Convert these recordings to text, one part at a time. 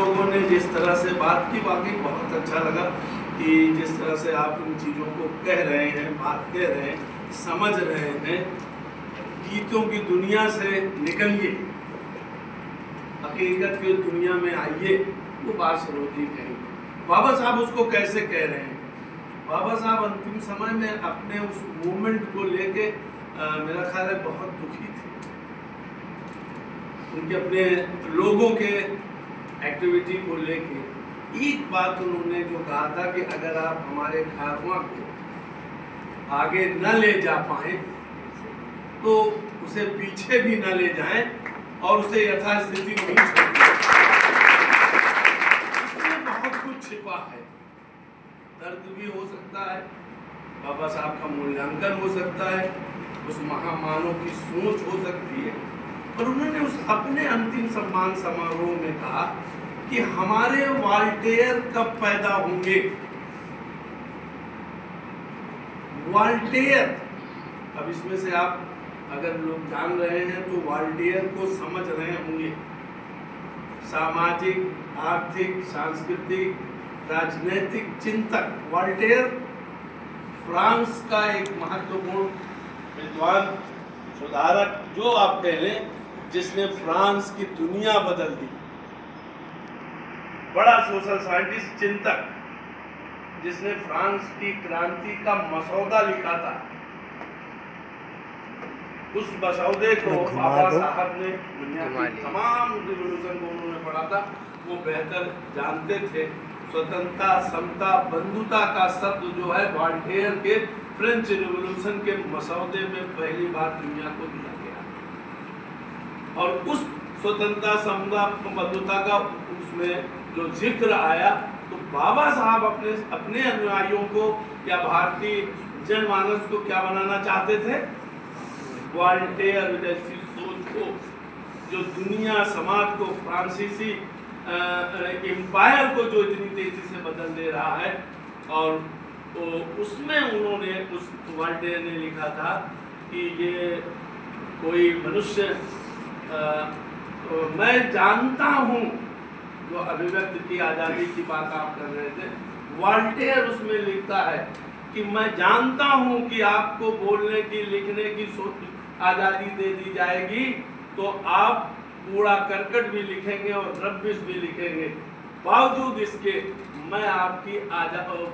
लोगों ने जिस तरह से बात की, वाकई बहुत अच्छा लगा कि जिस तरह से आप इन चीज़ों को कह रहे हैं, बात कह रहे हैं, समझ रहे हैं। गीतों की दुनिया से निकलिए, हकीकत की दुनिया में आइए, वो बात सरोजी कहेंगे। बाबा साहब उसको कैसे कह रहे हैं? बाबा साहब अंतिम समय में अपने उस मूवमेंट को लेके मेरा ख्याल है बहुत दुखी थे। उनके अपने लोगों के एक्टिविटी को लेके एक बात उन्होंने जो कहा था कि अगर आप हमारे कारवां को आगे न ले जा पाए तो उसे पीछे भी न ले जाएं और उसे यथास्थिति वहीं छोड़ दें। इसमें बहुत कुछ छिपा है, दर्द भी हो सकता है, बाबा साहब का मूल्यांकन हो सकता है, उस महामानव की सोच हो सकती है। और उन्होंने उस अपने अंतिम सम्मान समारोह में कहा कि हमारे वॉल्टेयर कब पैदा होंगे। वॉल्टेयर, अब इसमें से आप अगर लोग जान रहे हैं तो वॉल्टेयर को समझ रहे होंगे। सामाजिक, आर्थिक, सांस्कृतिक, राजनीतिक चिंतक वॉल्टेयर फ्रांस का एक महत्वपूर्ण विद्वान, सुधारक, जो आप कह लें, जिसने फ्रांस की दुनिया बदल दी। बड़ा सोशल साइंटिस्ट, चिंतक, जिसने फ्रांस की क्रांति का मसौदा लिखा था। उस मसौदे को बाबा साहब ने दुनिया की तमाम रिवॉल्यूशन को उन्होंने पढ़ा था, वो बेहतर जानते थे। स्वतंत्रता, समता, बंधुता का शब्द जो है वॉल्टेयर के फ्रेंच रिवॉल्यूशन के मसौदे में पहली बार दुनिया को दिया गया। और उस स्वतंत्रता, समता, बंधुता का उसमें जो जिक्र आया, तो बाबा साहब अपने अनुयायियों को या भारतीय जनमानस को क्या बनाना चाहते थे? वॉल्टेयर जैसी सोच को, जो दुनिया समाज को, फ्रांसीसी एम्पायर को जो इतनी तेजी से बदल दे रहा है। और तो उसमें उन्होंने, उस वॉल्टेयर ने लिखा था कि ये कोई मनुष्य, मैं जानता हूँ, जो अभिव्यक्ति की आज़ादी की बात आप कर रहे थे, वॉल्टेयर उसमें लिखता है कि मैं जानता हूँ कि आपको बोलने की, लिखने की आज़ादी दे दी जाएगी तो आप कूड़ा करकट भी लिखेंगे और रब्बिश भी लिखेंगे। बावजूद इसके मैं आपकी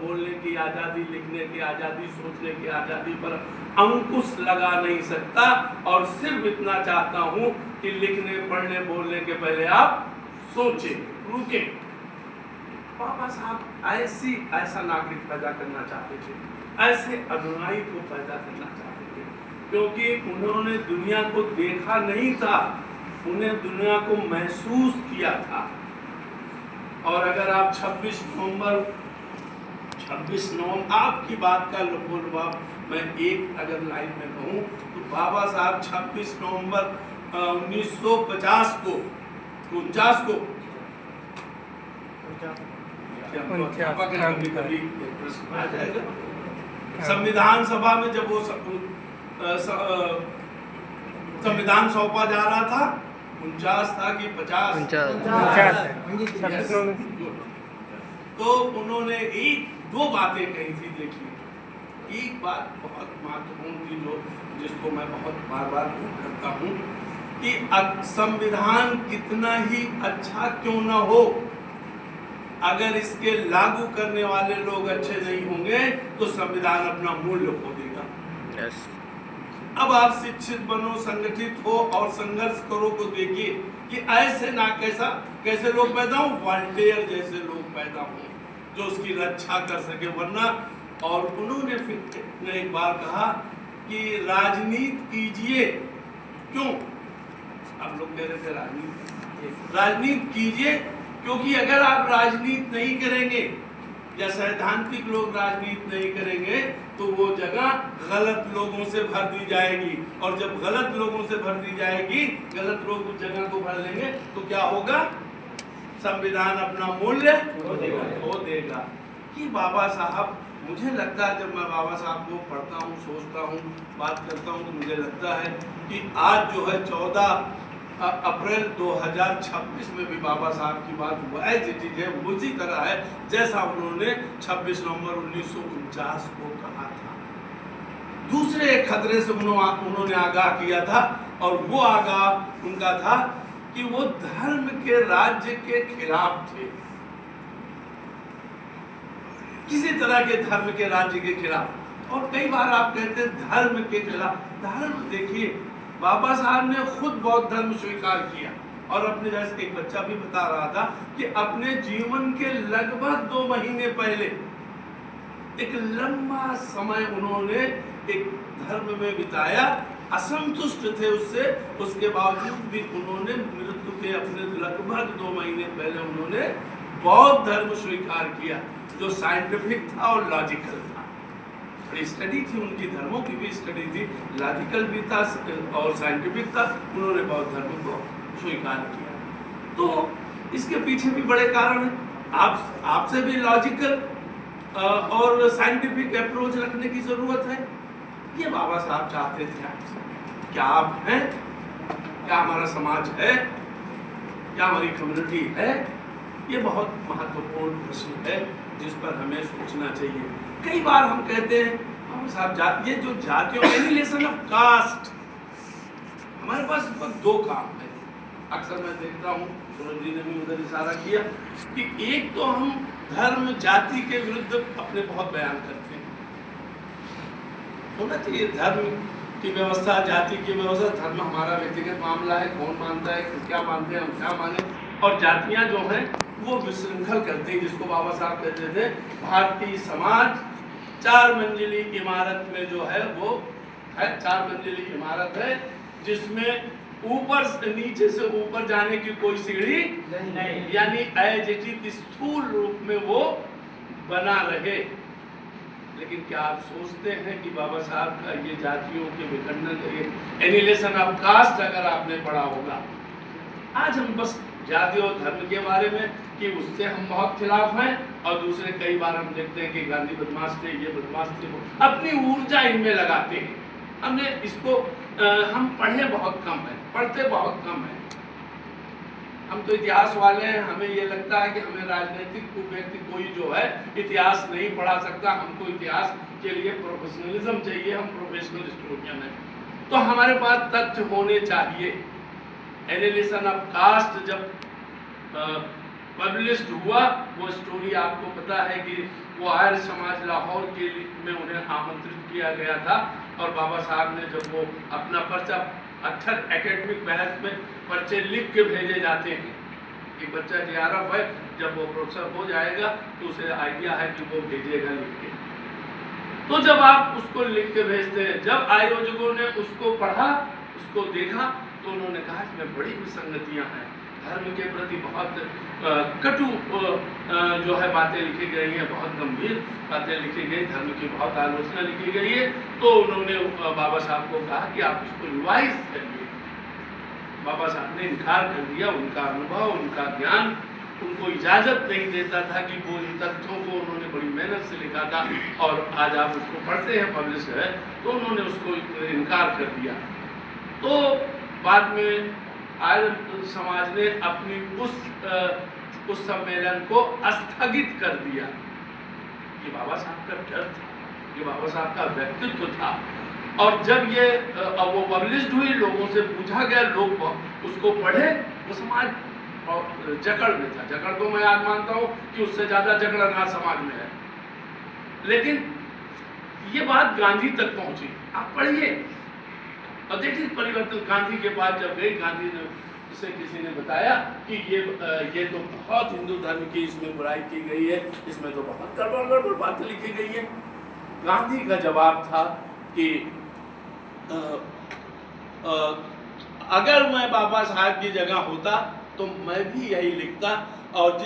बोलने की आज़ादी, लिखने की आज़ादी, सोचने की आज़ादी पर अंकुश लगा नहीं सकता, और सिर्फ इतना चाहता हूँ कि लिखने, पढ़ने, बोलने के पहले आप सोचें, रुकें। बाबा साहब ऐसा नागरिक पैदा करना चाहते थे, ऐसे अनुयायी को पैदा करना चाहते थे, क्योंकि उन्होंने दुनिया को देखा नहीं था, उन्हें दुनिया को महसूस किया था। और अगर आप 26 नवंबर आपकी बात का लुभाव मैं एक अगर लाइन में कहूँ तो बाबा साहब 26 नवंबर 1950 को 49 को कभी प्रश्न आ जाएगा, संविधान सभा में जब वो संविधान सौंपा जा रहा था, 49 था कि 50? तो उन्होंने दो बातें कही थी। देखिए, एक बात बहुत महत्वपूर्ण थी, जिसको मैं बहुत बार करता हूँ कि संविधान कितना ही अच्छा क्यों न हो, अगर इसके लागू करने वाले लोग अच्छे नहीं होंगे तो संविधान अपना मूल्य खो देगा। yes. अब आप शिक्षित बनो, संगठित हो और संघर्ष करो को देखिए कि ऐसे ना कैसे लोग पैदा हो, वॉल्टेयर जैसे लोग पैदा हो जो उसकी रक्षा कर सके। वरना, और उन्होंने फिर एक बार कहा कि राजनीति कीजिए। क्यों? आप लोग कह रहे थे राजनीति कीजिए, क्योंकि अगर आप राजनीति नहीं करेंगे या सैद्धांतिक लोग राजनीति नहीं करेंगे तो वो जगह गलत लोगों से भर दी जाएगी, और जब गलत लोगों से भर दी जाएगी, गलत लोग उस जगह को भर लेंगे तो क्या होगा? संविधान अपना मूल्य खो देगा। कि बाबा साहब, मुझे लगता है जब मैं बाबा साहब को पढ़ता हूँ, सोचता हूँ, बात करता हूँ, तो मुझे लगता है कि आज जो है 14 अप्रैल 2026 में भी बाबा साहब की बात एज इट इज है, उसी तरह है जैसा उन्होंने 26 नवंबर 1949 को कहा था। दूसरे खतरे से उन्होंने आगाह किया था, और वो आगाह उनका था कि वो धर्म के राज्य के खिलाफ थे, किसी तरह के धर्म के राज्य के खिलाफ। और कई बार आप कहते हैं धर्म के खिलाफ, धर्म देखिए बाबा साहब ने खुद बौद्ध धर्म स्वीकार किया, और अपने जैसे एक बच्चा भी बता रहा था कि अपने जीवन के लगभग 2 महीने पहले एक लंबा समय उन्होंने एक धर्म में बिताया, असंतुष्ट थे उससे, उसके बावजूद भी उन्होंने मृत्यु के अपने लगभग 2 महीने पहले उन्होंने बौद्ध धर्म स्वीकार किया, जो साइंटिफिक था और लॉजिकल था। स्टडी थी उनकी, धर्मों की भी स्टडी थी, लॉजिकल भी था और साइंटिफिक था। उन्होंने बौद्ध धर्म को स्वीकार किया। तो इसके पीछे भी बड़े कारण हैं। आपसे भी लॉजिकल और साइंटिफिक अप्रोच रखने की जरूरत है। ये बाबा साहब चाहते थे आपसे। क्या आप हैं? क्या हमारा समाज है? क्या हमारी कम्युनिटी है? ये बहुत महत्वपूर्ण प्रश्न है जिस पर हमें सोचना चाहिए। कई बार हम कहते हैं बाबा साहब ये जो जातियों एनिहिलेशन ऑफ कास्ट, हमारे पास इस वक्त 2 काम है। अक्सर मैं देखता हूँ, सूरज जी ने भी उधर इशारा किया कि एक तो हम धर्म जाति के विरुद्ध अपने बहुत बयान करते हैं। होना चाहिए धर्म की व्यवस्था, जाति की व्यवस्था। धर्म हमारा व्यक्तिगत मामला है, कौन मानता है, क्या मानते हैं, हम क्या माने। और जातियां जो हैं वो विशृंखल करते हैं, जिसको बाबा साहब कहते थे भारतीय समाज 4 मंजिली इमारत में जो है वो है, 4 मंजिली इमारत है जिसमें ऊपर से नीचे से ऊपर जाने की कोई सीढ़ी नहीं, यानी एज इट इज स्थूल रूप में वो बना रहे। लेकिन क्या आप सोचते हैं कि बाबा साहब का ये जातियों के विखंडन, एनिहिलेशन ऑफ कास्ट अगर आपने पढ़ा होगा, आज हम बस जाति और धर्म के बारे में कि उससे हम बहुत खिलाफ हैं, और दूसरे कई बार हम देखते हैं कि गांधी बदमाश थे, ये बदमाश थे, अपनी ऊर्जा इनमें लगाते हैं। हमने इसको हम पढ़े बहुत कम है, पढ़ते बहुत कम है। हम तो इतिहास वाले हैं, हमें ये लगता है कि हमें राजनीतिक व्यक्ति कोई जो है इतिहास नहीं पढ़ा सकता, हमको इतिहास के लिए प्रोफेशनलिज्म चाहिए, हम प्रोफेशनल हिस्टोरियन हैं। तो हमारे पास तथ्य होने चाहिए। एनिहिलेशन ऑफ कास्ट जब पब्लिश्ड हुआ, वो स्टोरी आपको पता है कि वो आर्य समाज लाहौर के में उन्हें आमंत्रित किया गया था, और बाबा साहब ने जब वो अपना पर्चा, अक्सर एकेडमिक बहस में पर्चे लिख के भेजे जाते हैं। एक बच्चा JRF है, जब वो प्रोफेसर हो जाएगा तो उसे आइडिया है कि वो भेजेगा लिख के। तो जब आप उसको लिख के भेजते हैं, जब आयोजकों ने उसको पढ़ा, उसको देखा, तो उन्होंने कहा कि इसमें बड़ी विसंगतियां हैं, धर्म के प्रति बहुत कटु जो है बातें लिखी गई हैं, बहुत गंभीर बातें लिखी गई, धर्म की बहुत आलोचना लिखी गई है। तो उन्होंने बाबा साहब को कहा कि आप इसको रिवाइज करिए। बाबा साहब ने इनकार कर दिया। उनका अनुभव, उनका ज्ञान उनको इजाजत नहीं देता था कि वो इन तथ्यों को उन्होंने बड़ी मेहनत से लिखा था, और आज आप उसको पढ़ते हैं, पब्लिश है, तो उन्होंने उसको इनकार कर दिया। तो बाद में आर्य समाज ने अपनी उस सम्मेलन को स्थगित कर दिया। ये बाबा साहब का डर था, ये बाबा साहब का व्यक्तित्व था। और जब ये वो पब्लिश्ड हुई, लोगों से पूछा गया, लोग उसको पढ़े, वो समाज जकड़ में था। जकड़ तो मैं आज मानता हूँ कि उससे ज्यादा जकड़ अनाथ समाज में है। लेकिन ये बात गांधी तक पहुंची। आप पढ़िए और देखिए परिवर्तन। गांधी के पास जब गए, गांधी ने से किसी ने बताया कि ये तो बहुत हिंदू धर्म की इसमें बुराई की गई है, इसमें तो बहुत गड़बड़ बातें लिखी गई है। गांधी का जवाब था कि अगर मैं बाबा साहब की जगह होता तो मैं भी यही लिखता, और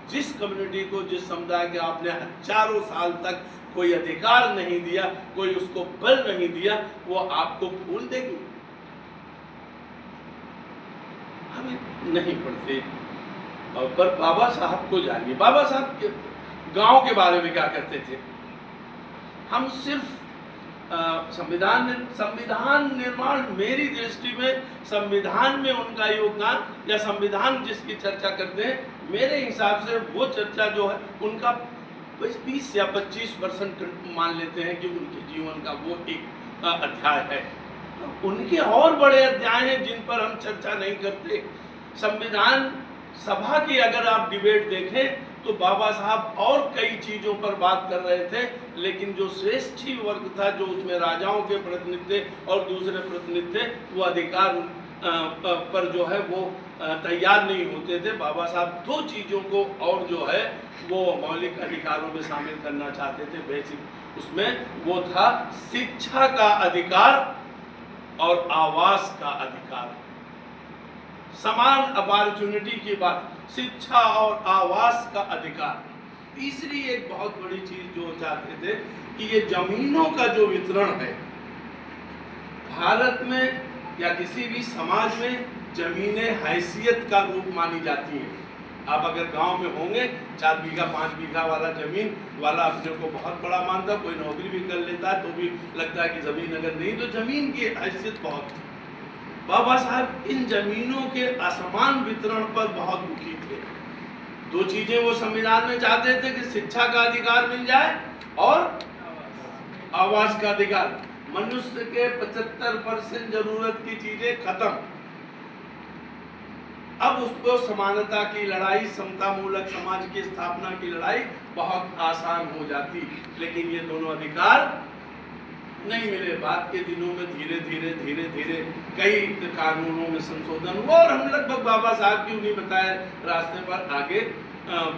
जिस कम्युनिटी को, जिस समुदाय के आपने हजारों साल तक कोई अधिकार नहीं दिया, कोई उसको बल नहीं दिया, वो आपको भूल देगी। हमें नहीं पढ़ते। और पर बाबा साहब को जानिए, बाबा साहब के गांव के बारे में क्या करते थे। हम सिर्फ संविधान निर्माण, मेरी दृष्टि में संविधान में उनका योगदान या संविधान जिसकी चर्चा करते हैं, मेरे हिसाब से वो चर्चा जो है उनका 20 या 25% मान लेते हैं कि उनके जीवन का वो एक अध्याय है। उनके और बड़े अध्याय हैं जिन पर हम चर्चा नहीं करते। संविधान सभा की अगर आप डिबेट देखें तो बाबा साहब और कई चीजों पर बात कर रहे थे, लेकिन जो श्रेष्ठी वर्ग था, जो उसमें राजाओं के प्रतिनिधि थे और दूसरे प्रतिनिधि थे, वो अधिकार पर जो है वो तैयार नहीं होते थे। बाबा साहब दो चीजों को और जो है वो मौलिक अधिकारों में शामिल करना चाहते थे। बेसिक उसमें वो था शिक्षा का अधिकार और आवास का अधिकार, समान अपॉर्चुनिटी की बात, शिक्षा और आवास का अधिकार। तीसरी एक बहुत बड़ी चीज जो चाहते थे कि ये जमीनों का जो वितरण है भारत में या किसी भी समाज में, जमीनें हैसियत का रूप मानी जाती हैं। आप अगर गांव में होंगे, 4 बीघा 5 बीघा वाला जमीन वाला अपने को बहुत बड़ा मानता, कोई नौकरी भी कर लेता है तो भी लगता है कि जमीन अगर नहीं तो जमीन की हैसियत बहुत थी। बाबा साहब इन जमीनों के असमान वितरण पर बहुत दुखी थे। दो चीजें वो संविधान में चाहते थे कि शिक्षा का अधिकार मिल जाए और आवास का अधिकार। मनुष्य के 75% जरूरत की चीजें खत्म। अब उसको समानता की लड़ाई, समता मूलक समाज की स्थापना की लड़ाई बहुत आसान हो जाती, लेकिन ये दोनों अधिकार नहीं मिले। बाद के दिनों में धीरे धीरे कई कानूनों में संशोधन हुआ और हम लगभग बाबा साहब की उन्हीं बताए रास्ते पर आगे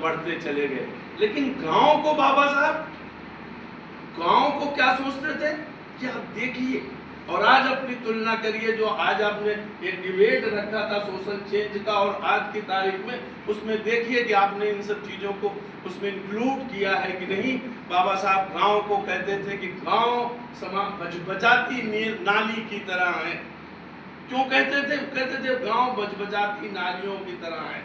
बढ़ते चले गए। लेकिन गांव को बाबा साहब गांव को क्या सोचते थे कि आप देखिए, और आज अपनी तुलना करिए, जो आज आपने एक डिबेट रखा था सोशल चेंज का और आज की तारीख में, उसमें देखिए कि आपने इन सब चीजों को उसमें इंक्लूड किया है कि नहीं। बाबा साहब गांव को कहते थे कि गांव बचबचाती नाली की तरह है। क्यों कहते थे? कहते थे गांव बचबचाती नालियों की तरह है।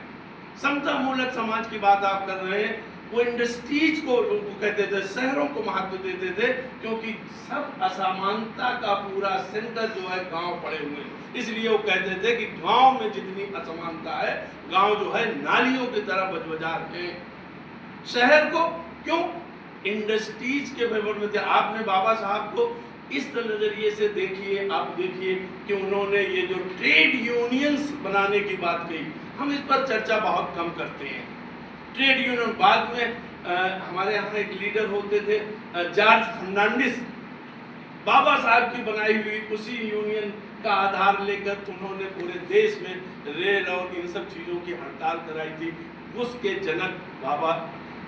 समता मूलक समाज की बात आप कर रहे हैं। वो इंडस्ट्रीज को कहते थे, शहरों को महत्व देते थे, क्योंकि सब असमानता का पूरा सेंटर जो है गांव पड़े हुए हैं। इसलिए वो कहते थे कि गांव में जितनी असमानता है, गांव जो है नालियों की तरह बजबजा रहे हैं। शहर को क्यों? इंडस्ट्रीज के फेवर में थे। आपने बाबा साहब को इस नजरिए से देखिए, आप देखिए कि उन्होंने ये जो ट्रेड यूनियंस बनाने की बात कही, हम इस पर चर्चा बहुत कम करते हैं। ट्रेड यूनियन, बाद में हमारे यहाँ एक लीडर होते थे जॉर्ज फर्नांडिस, बाबा साहब की बनाई हुई उसी यूनियन का आधार लेकर उन्होंने पूरे देश में रेल और इन सब चीजों की हड़ताल कराई थी। उसके जनक बाबा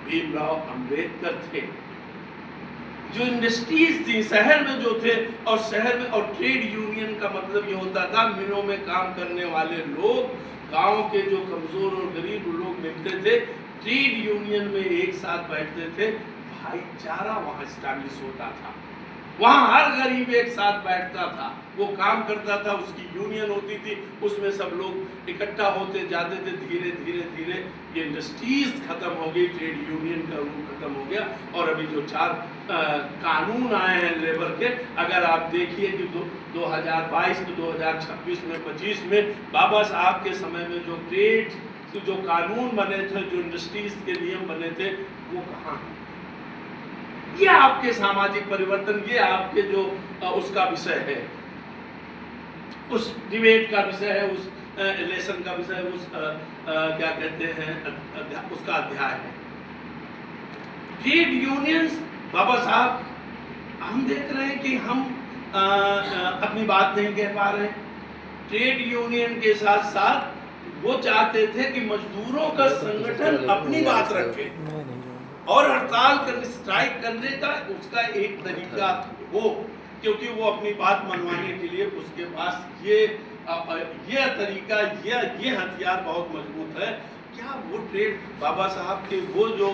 भीमराव अंबेडकर थे। जो इंडस्ट्रीज थी शहर में जो थे, और शहर में, और ट्रेड यूनियन का मतलब ये होता था मिलों में काम करने वाले लोग, गांव के जो कमजोर और गरीब लोग मिलते थे, ट्रेड यूनियन में एक साथ बैठते थे, भाईचारा वहां स्टैब्लिश होता था। वहां हर गरीब एक साथ बैठता था, वो काम करता था, उसकी यूनियन होती थी, उसमें सब लोग इकट्ठा होते जाते थे। धीरे धीरे ये इंडस्ट्रीज खत्म हो गई, ट्रेड यूनियन का रूप खत्म हो गया। और अभी जो 4 कानून आए हैं लेबर के, अगर आप देखिए कि 2022 to 2026 में 25 में बाबा साहब के समय में जो ट्रेड जो कानून बने थे, जो इंडस्ट्रीज के नियम बने थे, वो कहाँ हैं? ये आपके सामाजिक परिवर्तन, ये आपके जो उसका विषय है, उस डिबेट का विषय है, उस लेसन का विषय, उस क्या कहते हैं उसका अध्याय है। ट्रेड यूनियंस, बाबा साहब, हम देख रहे हैं कि हम अपनी बात नहीं कह पा रहे। ट्रेड यूनियन के साथ साथ वो चाहते थे कि मजदूरों का संगठन अपनी बात रखे और हड़ताल करने, स्ट्राइक करने का उसका एक तरीका हो, क्योंकि वो अपनी बात मनवाने के लिए उसके पास ये तरीका, ये हथियार बहुत मजबूत है। क्या वो ट्रेड बाबा साहब के वो जो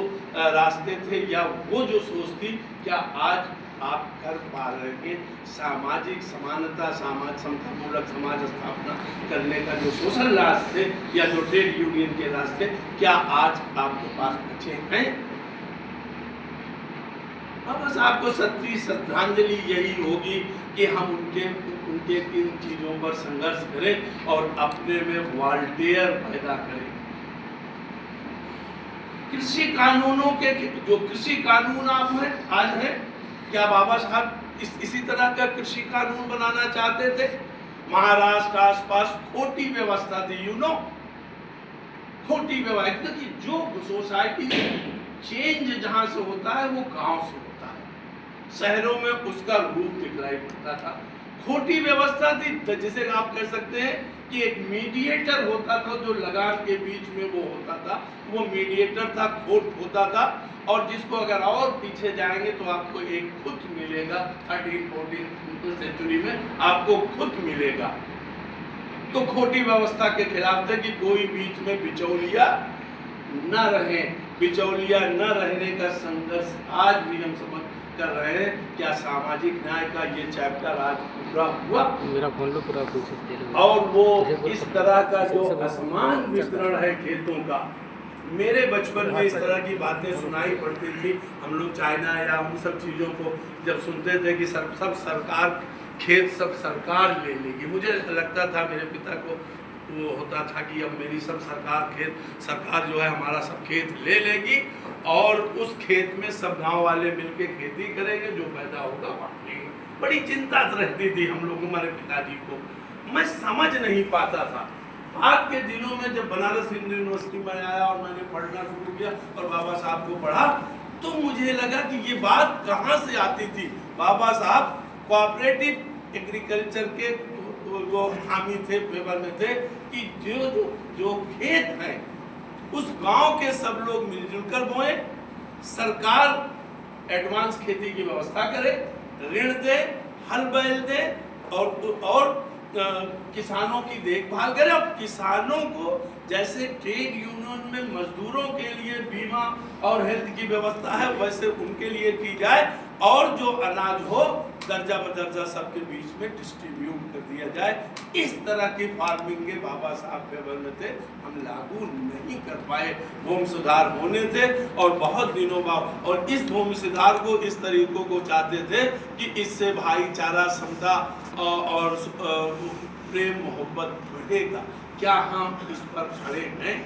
रास्ते थे या वो जो सोच थी, क्या आज आप कर पा रहे हैं? सामाजिक समानता, समता मूलक समाज स्थापना करने का जो सोशल रास्ते या जो ट्रेड यूनियन के रास्ते, क्या आज आपके पास बचे हैं? बाबा साहब को सच्ची श्रद्धांजलि यही होगी कि हम उनके उनके किन चीज़ों पर संघर्ष करें और अपने में वॉलंटियर पैदा करें। कृषि कानूनों के जो कृषि कानून आज है, क्या बाबा साहब इसी तरह का कृषि कानून बनाना चाहते थे? महाराष्ट्र आसपास खोटी व्यवस्था थी, खोटी व्यवस्था कि जो सोसाइटी चेंज जहां से होता है वो गांव से होता है, शहरों में उसका रूप दिखलाई पड़ता था। खोटी व्यवस्था थी, जिसे आप कह सकते हैं कि एक मीडिएटर होता था जो लगान के बीच में वो होता था, वो मीडिएटर था, खोट होता था। और जिसको अगर और पीछे जाएंगे तो आपको एक खुद मिलेगा, 13-14 सेंचुरी में आपको खुद मिलेगा। तो खोटी व्यवस्था के खिलाफ थे कि कोई बीच में बिचौलिया न रहे। बिचौलिया न रहने का संघर्ष आज भी हम समझ कर रहे हैं। क्या सामाजिक न्याय का ये चैप्टर आज पूरा हुआ? मेरा फोन लो पूरा और वो इस तरह का जो असमान वितरण है खेतों का, मेरे बचपन में इस तरह की बातें सुनाई पड़ती थी। हम लोग चाइना या उन सब चीज़ों को जब सुनते थे कि सब सरकार खेत सब सरकार ले लेगी, मुझे लगता था, मेरे पिता को वो होता था कि अब मेरी सब सरकार जो है हमारा सब खेत ले लेगी और उस खेत में सब गांव वाले मिलके खेती करेंगे, जो पैदा होगा बांट लेंगे। बड़ी चिंता रहती थी हम लोग, हमारे पिताजी को। मैं समझ नहीं पाता था। बाद के दिनों में जब बनारस हिंदू यूनिवर्सिटी में आया और मैंने पढ़ना शुरू किया और बाबा साहब को पढ़ा, तो मुझे लगा कि ये बात कहाँ से आती थी। बाबा साहब कोऑपरेटिव एग्रीकल्चर के वो हामी थे, फेवर में थे कि जो खेत है उस गांव के सब लोग मिलजुल कर बोए, सरकार एडवांस खेती की व्यवस्था करे, ऋण दे, हल बैल दे और किसानों की देखभाल करे। और किसानों को जैसे ट्रेड यूनियन में मजदूरों के लिए बीमा और हेल्थ की व्यवस्था है, वैसे उनके लिए की जाए और जो अनाज हो दर्जा बदर्जा सबके बीच में डिस्ट्रीब्यूट कर दिया जाए। इस तरह की फार्मिंग के बाबा साहब फेवर में थे, हम लागू नहीं कर पाए। भूमि सुधार होने थे और बहुत दिनों बाद, और इस भूमि सुधार को इस तरीकों को चाहते थे कि इससे भाईचारा, समता और प्रेम मोहब्बत बढ़ेगा। क्या हम इस पर खड़े हैं?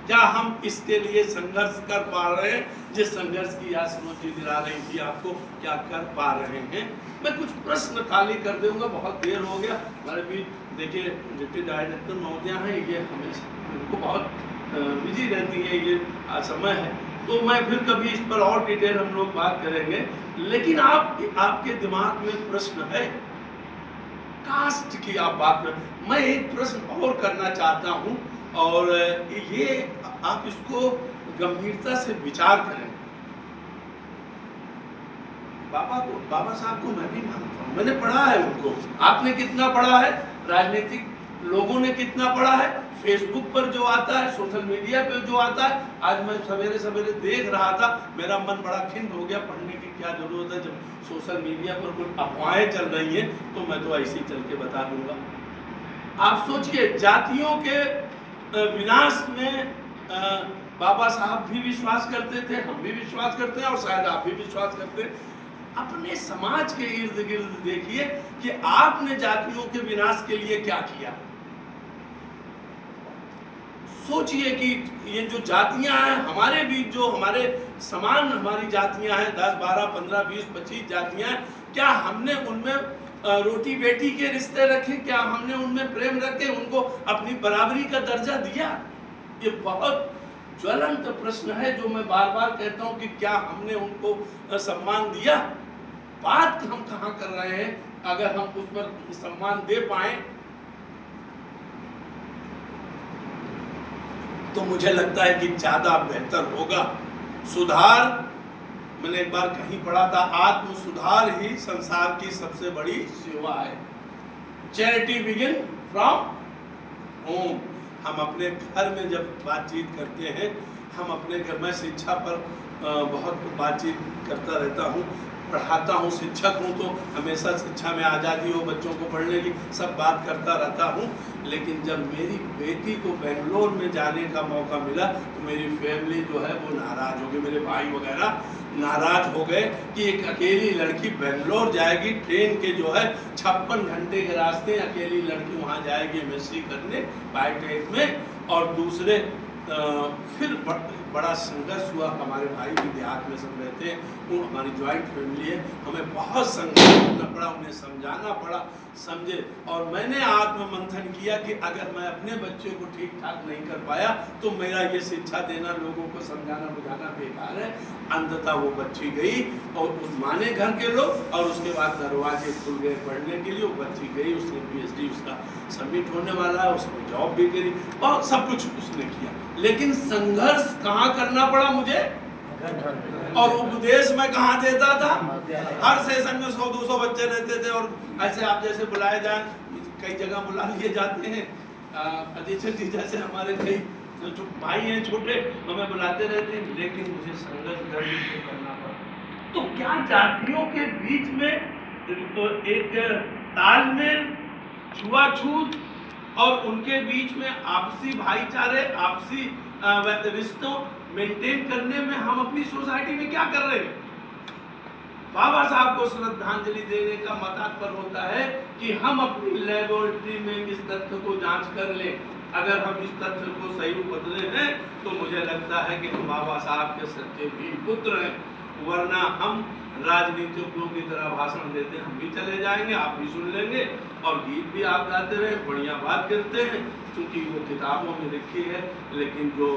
क्या हम इसके लिए संघर्ष कर पा रहे हैं? जिस संघर्ष की आज स्मृति दिला रही थी आपको, क्या कर पा रहे हैं? मैं कुछ प्रश्न खाली कर दूंगा, बहुत देर हो गया। हमारे भी देखिए डिप्टी डायरेक्टर महोदया हैं, ये हमेशा उनको बहुत बिजी रहती है, ये समय है, तो मैं फिर कभी इस पर और डिटेल हम लोग बात करेंगे। लेकिन आपके दिमाग में प्रश्न है, कास्ट की आप बात कर, मैं एक प्रश्न और करना चाहता हूँ और ये आप इसको गंभीरता से विचार करें। बाबा साहब को मैं भी मानता हूँ, मैंने पढ़ा है उनको। आपने कितना पढ़ा है? राजनीतिक लोगों ने कितना पढ़ा है? फेसबुक पर जो आता है, सोशल मीडिया पे जो आता है। आज मैं सवेरे सवेरे देख रहा था, मेरा मन बड़ा खिन्न हो गया। पढ़ने की क्या जरूरत है जब सोशल मीडिया पर कुछ अफवाहें चल रही हैं, तो मैं तो ऐसे ही चल के बता दूंगा। आप सोचिए, जातियों के विनाश में बाबा साहब भी विश्वास करते थे, हम भी विश्वास करते हैं और शायद आप भी विश्वास करते हैं। अपने समाज के इर्द गिर्द देखिए कि आपने जातियों के विनाश के लिए क्या किया। सोचिए कि ये जो जातियां हैं हमारे बीच, जो हमारे समान हमारी जातियां हैं, 10, 12, 15, 20, 25 जातियां, क्या हमने उनमें रोटी बेटी के रिश्ते रखे? क्या हमने उनमें प्रेम रखे? उनको अपनी बराबरी का दर्जा दिया? ये बहुत ज्वलंत प्रश्न है जो मैं बार बार कहता हूं कि क्या हमने उनको सम्मान दिया? बात हम कहां कर रहे हैं? अगर हम उस पर सम्मान दे पाए तो मुझे लगता है कि ज्यादा बेहतर होगा। सुधार, मैंने एक बार कहीं पढ़ा था, आत्म सुधार ही संसार की सबसे बड़ी सेवा है। Charity begin from home. हम अपने घर में जब बातचीत करते हैं, हम अपने घर में शिक्षा पर बहुत बातचीत करता रहता हूँ, पढ़ाता हूँ, शिक्षक हूँ, तो हमेशा शिक्षा में आज़ादी हो, बच्चों को पढ़ने की सब बात करता रहता हूँ। लेकिन जब मेरी बेटी को बेंगलोर में जाने का मौका मिला तो मेरी फैमिली जो है वो नाराज़ हो गई, मेरे भाई वगैरह नाराज़ हो गए कि एक अकेली लड़की बेंगलोर जाएगी, ट्रेन के जो है 56 घंटे के रास्ते, अकेली लड़की वहाँ जाएगी MSc करने बायोटेक में। और दूसरे फिर बड़ा संघर्ष हुआ। हमारे भाई भी देहात में सब रहते हैं, वो हमारी ज्वाइंट फैमिली है, हमें बहुत संघर्ष करना पड़ा, उन्हें समझाना पड़ा, समझे। और मैंने आत्ममंथन किया कि अगर मैं अपने बच्चों को ठीक ठाक नहीं कर पाया तो मेरा ये शिक्षा देना, लोगों को समझाना बुझाना बेकार है। अंततः वो बच्ची गई और उस माने घर के लोग, और उसके बाद दरवाजे खुल गए पढ़ने के लिए। वो बच्ची गई, उसने PhD उसका सबमिट होने वाला है, उसने जॉब भी करी और सब कुछ उसने किया। लेकिन संघर्ष कहाँ करना पड़ा मुझे, और उपदेश में कहाँ देता था। हर सेशन में 100-200 बच्चे रहते थे, और ऐसे आप जैसे बुलाए जाए, कई जगह बुला लिए जाते हैं। अधीक्षक जी जैसे हमारे कई जो भाई हैं छोटे, हमें बुलाते रहते हैं, लेकिन मुझे संघर्ष करना पड़ा। तो क्या जातियों के बीच में एक तालमेल, छुआछूत और उनके बीच में आपसी भाईचारे, आपसी रिश्तों मेंटेन करने में हम अपनी सोसाइटी में क्या कर रहे हैं। बाबा साहब को श्रद्धांजलि देने का तात्पर्य होता है कि हम अपनी लेबोरेटरी में इस तथ्य को जांच कर लें। अगर हम इस तथ्य को सही बदले हैं तो मुझे लगता है कि हम बाबा साहब के सच्चे वीर पुत्र हैं। वरना हम राजनीतिज्ञों की तरह भाषण देते, हम भी चले जाएंगे, आप भी सुन लेंगे, और गीत भी आप गाते रहे, बढ़िया बात करते हैं, क्योंकि वो किताबों में लिखी है। लेकिन जो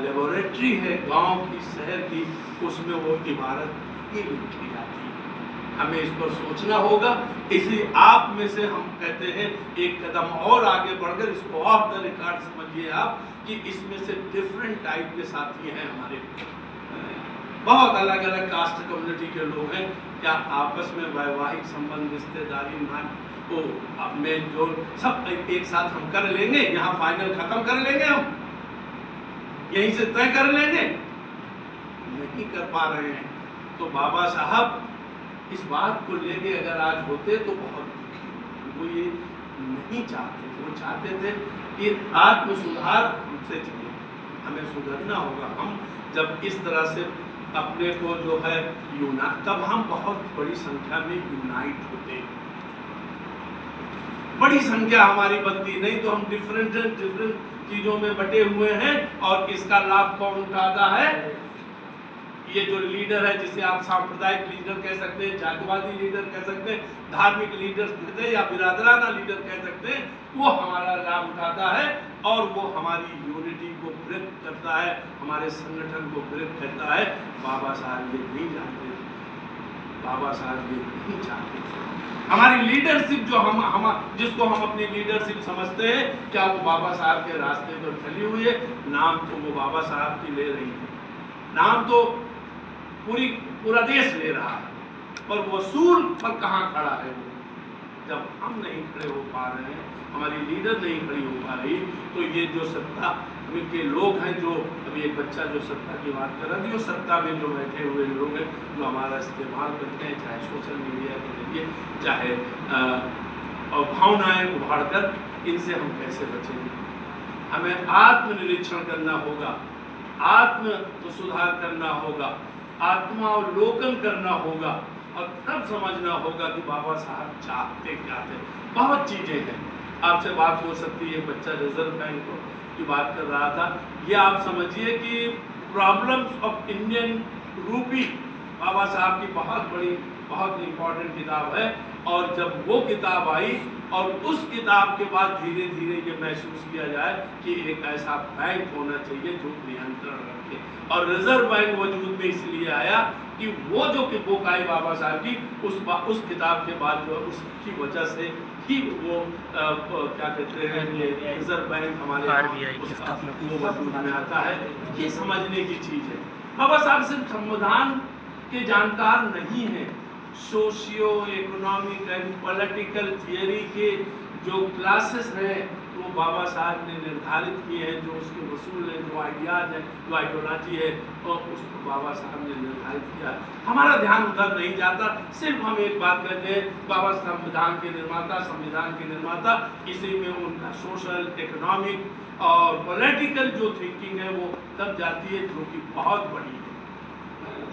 लेबोरेटरी है गांव की, शहर की, उसमें वो इबारत ही लिखी जाती है। हमें इस पर सोचना होगा। इसलिए आप में से हम कहते हैं एक कदम और आगे बढ़कर इसको ऑफ द रिकॉर्ड समझिए आप, कि इसमें से डिफरेंट टाइप के साथी हैं हमारे, बहुत अलग अलग कास्ट कम्युनिटी के लोग हैं। क्या आपस में वैवाहिक संबंध, रिश्तेदारी, तो मेल जोल सब एक साथ हम कर लेंगे, यहाँ फाइनल खत्म कर लेंगे, हम यहीं से तय कर लेंगे, नहीं कर पा रहे हैं। तो बाबा साहब इस बात को लेके अगर आज होते तो बहुत दुखी, वो ये नहीं चाहते। वो चाहते थे कि आत्म सुधार हमसे चले, हमें सुधरना होगा। हम जब इस तरह से अपने को जो है तब हम बहुत बड़ी संख्या में यूनाइट होते हैं। बड़ी संख्या हमारी बनती, नहीं तो हम डिफरेंट चीजों में बटे हुए हैं। और इसका लाभ कौन उठाता है? ये जो लीडर है, जिसे आप सांप्रदायिक लीडर कह सकते हैं, जातिवादी लीडर कह सकते हैं, धार्मिक लीडर कहते हैं, या बिरादराना लीडर कह सकते हैं, वो हमारा लाभ उठाता है और वो हमारी यूनिटी को ब्रेक करता है, हमारे संगठन को ब्रेक करता है। बाबा साहब ये नहीं जानते, बाबा साहब ये नहीं चाहते। हमारी लीडरशिप जो हम जिसको हम अपनी लीडरशिप समझते हैं, क्या वो बाबा साहब के रास्ते पर चली हुई है? नाम तो वो बाबा साहब की ले रही है, नाम तो पूरा देश ले रहा है, पर वसूल पर कहाँ खड़ा है वो? जब हम नहीं खड़े हो पा रहे हैं, हमारी लीडर नहीं खड़ी हो पा रही, तो ये जो सत्ता के लोग हैं, जो अभी एक बच्चा जो सत्ता की बात कर रहा था, जो सत्ता में जो बैठे हुए लोग हैं, जो हमारा इस्तेमाल करते हैं, चाहे सोशल मीडिया के जरिए, चाहे भावनाएं उभारकर, इनसे हम कैसे बचेंगे? हमें आत्मनिरीक्षण करना होगा, आत्म सुधार करना होगा, आत्मावलोकन करना होगा, और तब समझना होगा कि बाबा साहब चाहते क्या थे। बहुत चीजें हैं, आपसे बात हो सकती है। बच्चा रिजर्व बैंक की बात कर रहा था, ये आप समझिए कि प्रॉब्लम्स ऑफ इंडियन रूपी बाबा साहब की बहुत बड़ी, बहुत इंपॉर्टेंट किताब है। और जब वो किताब आई और उस किताब के बाद धीरे धीरे ये महसूस किया जाए कि एक ऐसा बैंक होना चाहिए जो नियंत्रण रखे, और रिजर्व बैंक वजूद में इसलिए आया कि वो जो बुक आई बाबा साहब की, उस किताब के बाद जो उसकी वजह से ही वो क्या कहते हैं, ये रिजर्व बैंक हमारे वो वजूद में आता है। ये समझने की चीज़ है। बाबा साहब सिर्फ संविधान के जानकार नहीं हैं, socio economic and political theory के जो क्लासेस हैं वो बाबा साहब ने निर्धारित किए हैं, जो उसके वसूल हैं, जो आइडियाज हैं, जो आइडियोलॉजी है, और उसको बाबा साहब ने निर्धारित किया। हमारा ध्यान उधर नहीं जाता। सिर्फ हम एक बात कहते हैं, बाबा संविधान के निर्माता, संविधान के निर्माता, इसी में उनका सोशल, इकोनॉमिक और पॉलिटिकल जो थिंकिंग है वो तब जाती है, जो कि बहुत बड़ी है,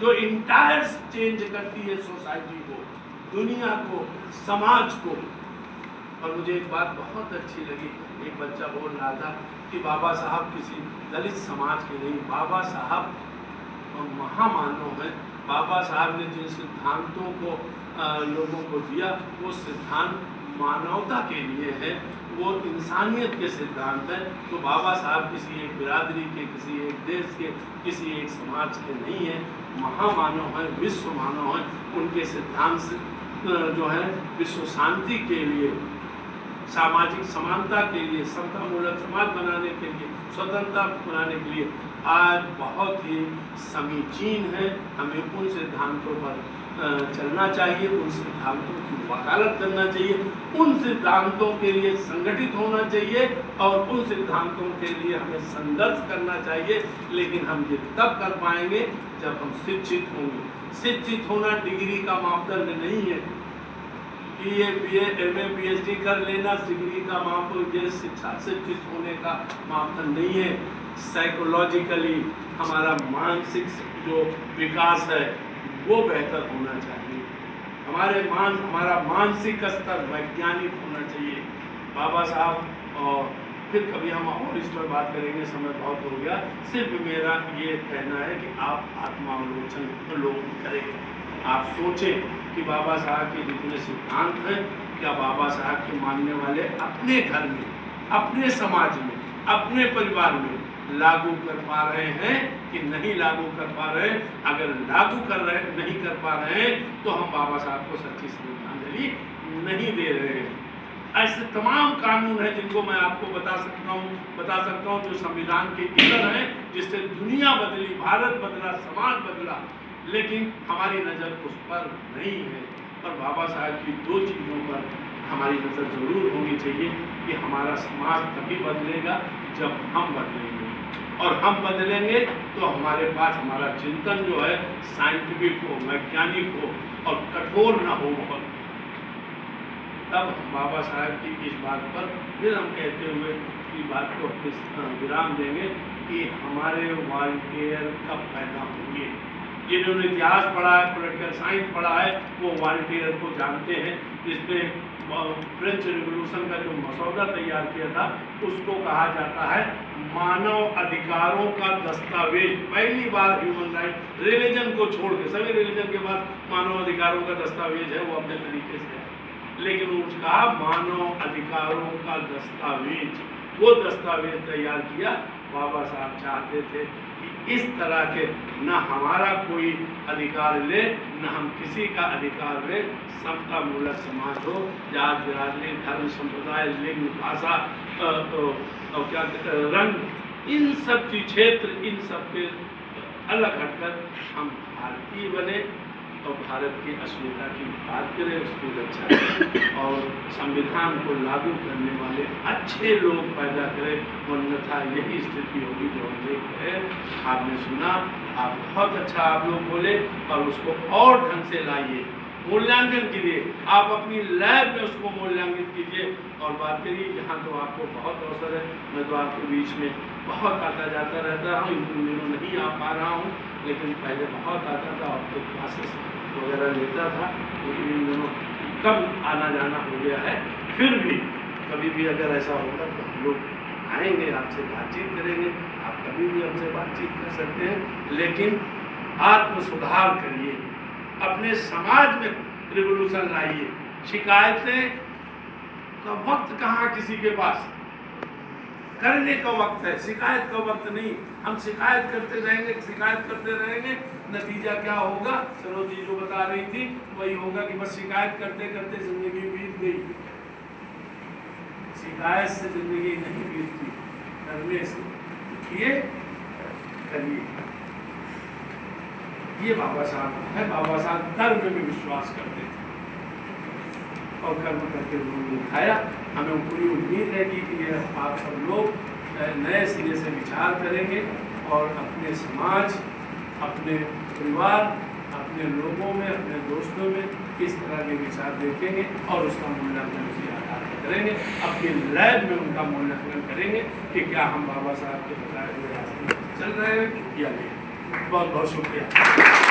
जो इंटायर चेंज करती है सोसाइटी को, दुनिया को, समाज को। और मुझे एक बात बहुत अच्छी लगी, एक बच्चा बोल रहा था कि बाबा साहब किसी दलित समाज के नहीं, बाबा साहब महामानव हैं। बाबा साहब ने जिन सिद्धांतों को लोगों को दिया, वो सिद्धांत मानवता के लिए है, वो इंसानियत के सिद्धांत हैं। तो बाबा साहब किसी एक बिरादरी के, किसी एक देश के, किसी एक समाज के नहीं हैं, महामानव हैं, विश्व मानव हैं। उनके सिद्धांत जो है विश्व शांति के लिए, सामाजिक समानता के लिए, समता मूलक समाज बनाने के लिए, स्वतंत्रता बनाने के लिए आज बहुत ही समीचीन है। हमें उन सिद्धांतों पर चलना चाहिए, उन सिद्धांतों की वकालत करना चाहिए, उन सिद्धांतों के लिए संगठित होना चाहिए और उन सिद्धांतों के लिए हमें संघर्ष करना चाहिए। लेकिन हम ये तब कर पाएंगे जब हम शिक्षित होंगे। शिक्षित होना डिग्री का मापदंड नहीं है कि ये BA, MA, PhD कर लेना डिग्री का मापदंड, ये शिक्षा शिक्षित होने का मापदंड नहीं है। साइकोलॉजिकली हमारा मानसिक जो विकास है वो बेहतर होना चाहिए। हमारा मानसिक स्तर वैज्ञानिक होना चाहिए। बाबा साहब, और फिर कभी हम और इस पर बात करेंगे, समय बहुत हो गया। सिर्फ मेरा ये कहना है कि आप आत्मावलोकन लोग करें, आप सोचें कि बाबा साहब के जितने सिद्धांत हैं, क्या बाबा साहब के मानने वाले अपने घर में, अपने समाज में, अपने परिवार में लागू कर पा रहे हैं कि नहीं लागू कर पा रहे हैं। अगर लागू कर रहे नहीं कर पा रहे हैं तो हम बाबा साहब को सच्ची श्रद्धांजलि नहीं दे रहे हैं। ऐसे तमाम कानून हैं जिनको मैं आपको बता सकता हूँ जो संविधान के इतर हैं, जिससे दुनिया बदली, भारत बदला, समाज बदला, लेकिन हमारी नज़र उस पर नहीं है। और बाबा साहब की दो चीज़ों पर हमारी नज़र ज़रूर होनी चाहिए कि हमारा समाज तभी बदलेगा जब हम बदलेंगे, और हम बदलेंगे तो हमारे पास हमारा चिंतन जो है साइंटिफिक हो, वैज्ञानिक हो और कठोर ना हो बहुत। तब बाबा साहब की इस बात पर फिर हम कहते हुए की बात को विराम देंगे कि हमारे वॉलंटियर कब पैदा होंगे। जिन्होंने इतिहास पढ़ा है, पॉलिटिकल साइंस पढ़ा है, वो वॉलंटियर को जानते हैं। इसने फ्रेंच रिवॉल्यूशन का जो मसौदा तैयार किया था उसको कहा जाता है मानव अधिकारों का दस्तावेज। पहली बार ह्यूमन राइट, रिलीजन को छोड़ के, सभी रिलीजन के बाद मानव अधिकारों का दस्तावेज है, वो अपने तरीके से है, लेकिन उसका मानव अधिकारों का दस्तावेज, वो दस्तावेज तैयार किया। बाबा साहब चाहते थे कि इस तरह के न हमारा कोई अधिकार ले, न हम किसी का अधिकार ले, समता मूलक समाज हो, जात बिरादरी, धर्म, संप्रदाय, लिंग, भाषा और क्या रंग, इन सब की क्षेत्र, इन सब के अलग हटकर हम भारतीय बने और भारत की अस्मिता की बात करें, उसकी रक्षा करें और संविधान को लागू करने वाले अच्छे लोग पैदा करें। अन्यथा यही स्थिति होगी जो हम देख रहे हैं। आपने सुना, आप बहुत अच्छा आप लोग बोले, और उसको और ढंग से लाइए, मूल्यांकन कीजिए, आप अपनी लैब में उसको मूल्यांकित कीजिए और बात करिए। यहाँ तो आपको बहुत अवसर है, मैं तो आपके बीच में बहुत आता जाता रहता हूँ, इन दिनों नहीं आ पा रहा हूँ, लेकिन पहले बहुत आता था, आपको क्लासेस वगैरह लेता था, लेकिन इन दिनों कम आना जाना हो गया है। फिर भी कभी भी अगर ऐसा होगा तो हम लोग आएंगे, आपसे बातचीत करेंगे, आप कभी भी हमसे बातचीत कर सकते हैं। लेकिन आत्म सुधार करिए, अपने समाज में रिवोल्यूशन लाइए। शिकायतें का वक्त कहाँ किसी के पास, करने का वक्त है, शिकायत का वक्त नहीं। हम शिकायत करते रहेंगे, नतीजा क्या होगा? सरोज जी जो बता रही थी वही होगा कि बस शिकायत करते करते जिंदगी बीत गई। शिकायत से जिंदगी नहीं बीतती, करने से। ये करिए, ये बाबा साहब है। बाबा साहब कर्म में विश्वास करते थे और कर्म करके उन्होंने दिखाया। हमें पूरी उम्मीद है कि ये आप सब लोग नए सिरे से विचार करेंगे और अपने समाज, अपने परिवार, अपने लोगों में, अपने दोस्तों में किस तरह के विचार देखेंगे और उसका मूल्यांकन उसी आधार पर करेंगे। अपनी लैब में उनका मूल्यांकन करेंगे कि क्या हम बाबा साहब के बताए हुए रास्ते चल रहे हैं या नहीं। बहुत बहुत शुक्रिया।